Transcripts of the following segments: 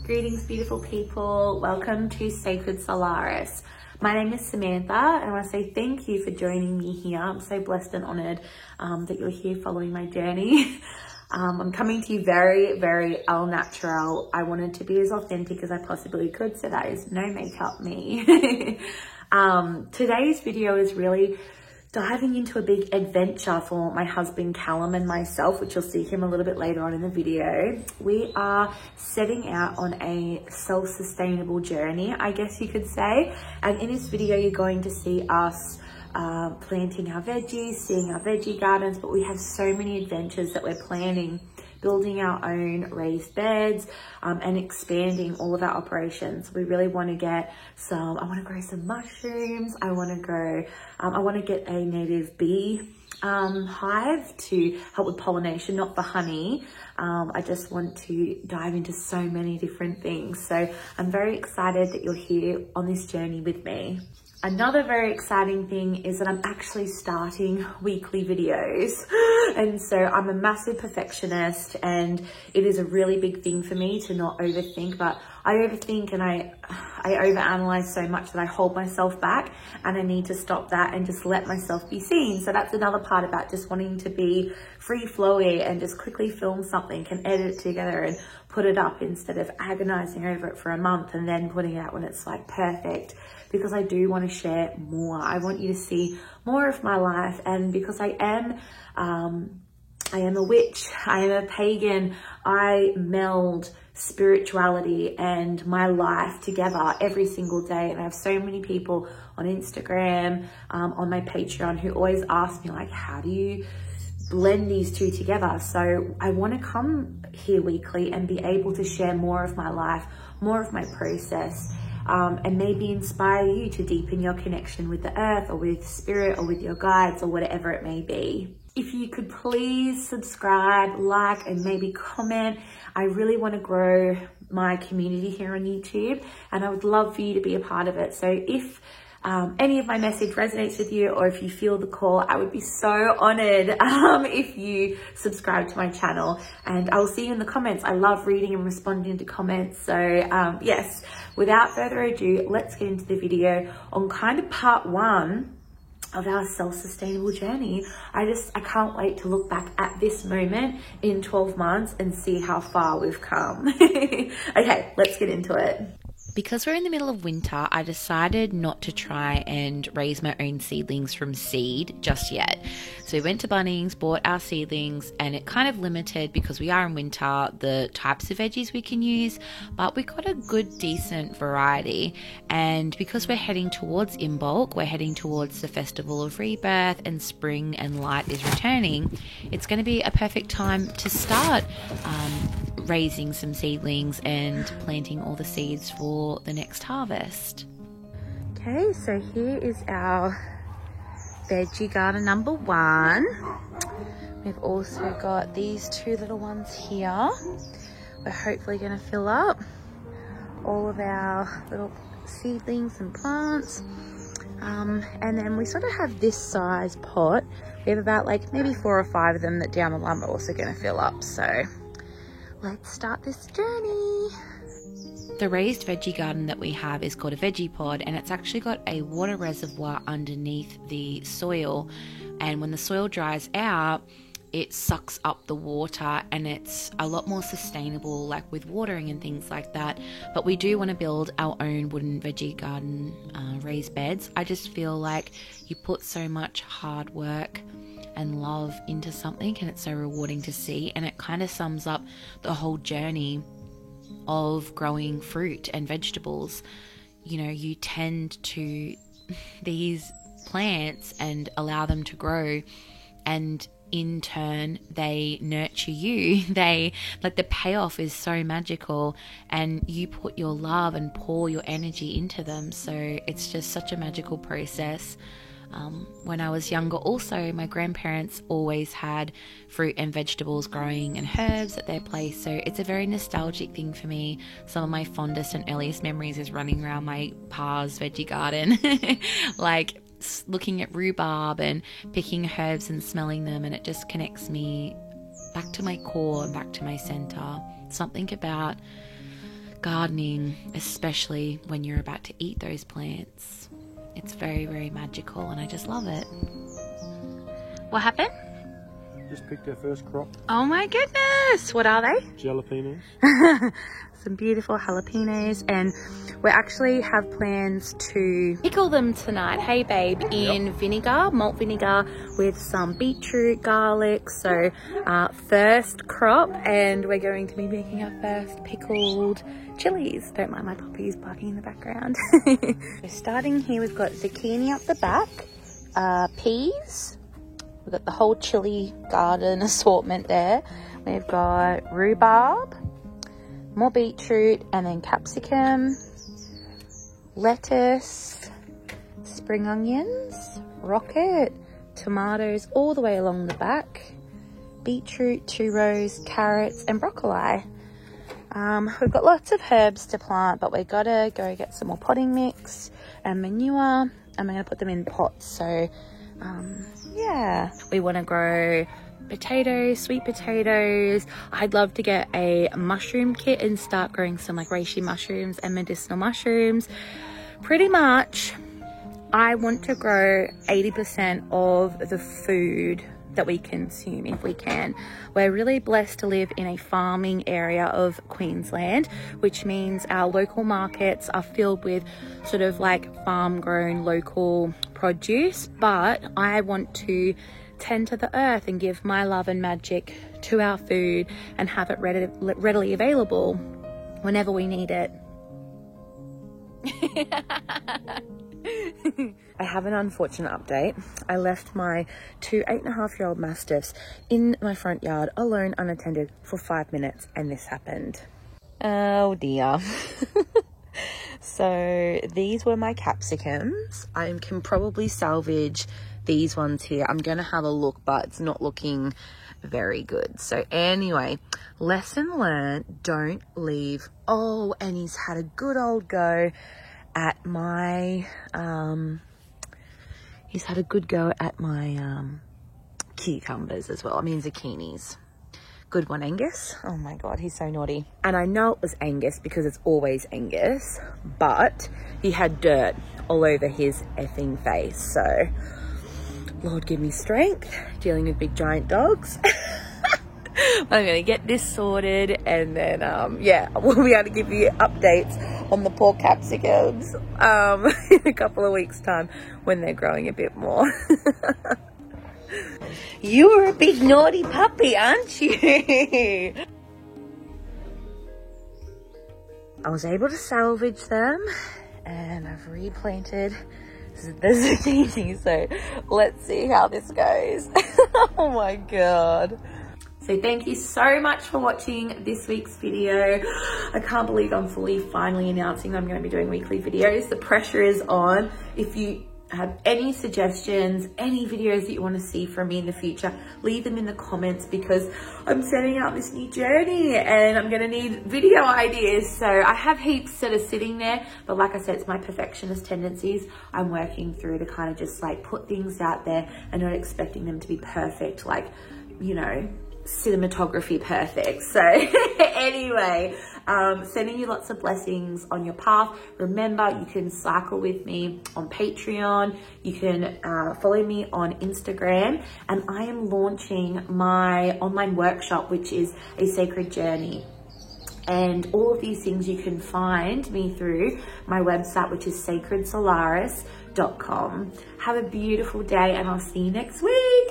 Greetings, beautiful people. Welcome to Sacred Solaris. My name is Samantha, and I want to say thank you for joining me here. I'm so blessed and honored that you're here following my journey. I'm coming to you very, very au natural. I wanted to be as authentic as I possibly could, so that is no makeup me. Today's video is really diving into a big adventure for my husband Callum and myself, which you'll see him a little bit later on in the video. We are setting out on a self-sustainable journey, I guess you could say. And in this video, you're going to see us planting our veggies, seeing our veggie gardens, but we have so many adventures that we're planning, building our own raised beds and expanding all of our operations. We really want to get I want to grow some mushrooms. I want to get a native bee hive to help with pollination, not for honey. I just want to dive into so many different things. So I'm very excited that you're here on this journey with me. Another very exciting thing is that I'm actually starting weekly videos. And so I'm a massive perfectionist, and it is a really big thing for me to not overthink, but I overthink and I overanalyze so much that I hold myself back, and I need to stop that and just let myself be seen. So that's another part about just wanting to be free flowy and just quickly film something and edit it together and put it up instead of agonizing over it for a month and then putting it out when it's like perfect. Because I do want to share more. I want you to see more of my life. And because I am a witch, I am a pagan, I meld spirituality and my life together every single day. And I have so many people on Instagram, on my Patreon, who always ask me, like, how do you blend these two together? So I want to come here weekly and be able to share more of my life, more of my process, and maybe inspire you to deepen your connection with the earth or with spirit or with your guides or whatever it may be. If you could please subscribe, like, and maybe comment. I really want to grow my community here on YouTube, and I would love for you to be a part of it. So if any of my message resonates with you, or if you feel the call, I would be so honored if you subscribe to my channel, and I will see you in the comments. I love reading and responding to comments. So yes, without further ado, let's get into the video on kind of part one of our self-sustainable journey. I can't wait to look back at this moment in 12 months and see how far we've come. Okay, let's get into it. Because we're in the middle of winter, I decided not to try and raise my own seedlings from seed just yet. So we went to Bunnings, bought our seedlings, and it kind of limited, because we are in winter, the types of veggies we can use, but we got a good, decent variety. And because we're heading towards Imbolc, we're heading towards the Festival of Rebirth, and spring and light is returning, it's going to be a perfect time to start raising some seedlings and planting all the seeds for the next harvest. Okay, so here is our veggie garden number one. We've also got these two little ones here. We're hopefully going to fill up all of our little seedlings and plants. And then we sort of have this size pot. We have about like maybe 4 or 5 of them that down the line we're also going to fill up. So let's start this journey. The raised veggie garden that we have is called a veggie pod, and it's actually got a water reservoir underneath the soil, and when the soil dries out, it sucks up the water, and it's a lot more sustainable, like with watering and things like that. But we do want to build our own wooden veggie garden raised beds. I just feel like you put so much hard work and love into something, and it's so rewarding to see, and it kind of sums up the whole journey of growing fruit and vegetables. You know, you tend to these plants and allow them to grow, and in turn they nurture you. They, like, the payoff is so magical, and you put your love and pour your energy into them, so it's just such a magical process. When I was younger also, my grandparents always had fruit and vegetables growing and herbs at their place, so it's a very nostalgic thing for me. Some of my fondest and earliest memories is running around my pa's veggie garden like looking at rhubarb and picking herbs and smelling them, and it just connects me back to my core and back to my center. Something about gardening, especially when you're about to eat those plants. It's very, very magical, and I just love it. What happened? Just picked our first crop. Oh my goodness! What are they? Jalapenos. Some beautiful jalapenos, and we actually have plans to pickle them tonight, hey babe, in vinegar, malt vinegar with some beetroot, garlic. So first crop, and we're going to be making our first pickled chilies. Don't mind my puppies barking in the background. So starting here, we've got zucchini up the back, peas. We've got the whole chili garden assortment there. We've got rhubarb, more beetroot, and then capsicum, lettuce, spring onions, rocket, tomatoes all the way along the back, beetroot, 2 rows, carrots, and broccoli. We've got lots of herbs to plant, but we've got to go get some more potting mix and manure, and we're going to put them in pots. So yeah, we want to grow potatoes, sweet potatoes. I'd love to get a mushroom kit and start growing some like reishi mushrooms and medicinal mushrooms. Pretty much I want to grow 80% of the food that we consume if we can. We're really blessed to live in a farming area of Queensland, which means our local markets are filled with sort of like farm grown local produce, but I want to tend to the earth and give my love and magic to our food and have it readily available whenever we need it. I have an unfortunate update. I left my 2 8.5-year-old mastiffs in my front yard alone, unattended, for 5 minutes, and this happened. Oh dear. So these were my capsicums. I can probably salvage these ones here. I'm gonna have a look, but it's not looking very good. So anyway, lesson learned, don't leave. Oh, and he's had a good old go at my cucumbers as well. I mean zucchinis. Good one, Angus. Oh my god, he's so naughty. And I know it was Angus because it's always Angus, but he had dirt all over his effing face. So Lord give me strength dealing with big giant dogs. I'm gonna get this sorted, and then yeah, we'll be able to give you updates on the poor capsicums in a couple of weeks time when they're growing a bit more. You're a big naughty puppy, aren't you? I was able to salvage them, and I've replanted the zucchini, so let's see how this goes. Oh my god. So thank you so much for watching this week's video. I can't believe I'm finally announcing that I'm going to be doing weekly videos. The pressure is on. If you have any suggestions, any videos that you want to see from me in the future, leave them in the comments, because I'm setting out this new journey and I'm going to need video ideas. So I have heaps that are sitting there, but like I said, it's my perfectionist tendencies I'm working through to kind of just like put things out there and not expecting them to be perfect, like, you know, cinematography perfect. So anyway, sending you lots of blessings on your path. Remember, you can cycle with me on Patreon. You can follow me on Instagram, and I am launching my online workshop, which is a sacred journey. And all of these things you can find me through my website, which is sacredsolaris.com. Have a beautiful day, and I'll see you next week.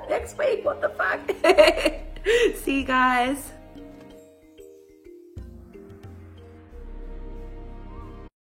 Next week, what the fuck? See you guys.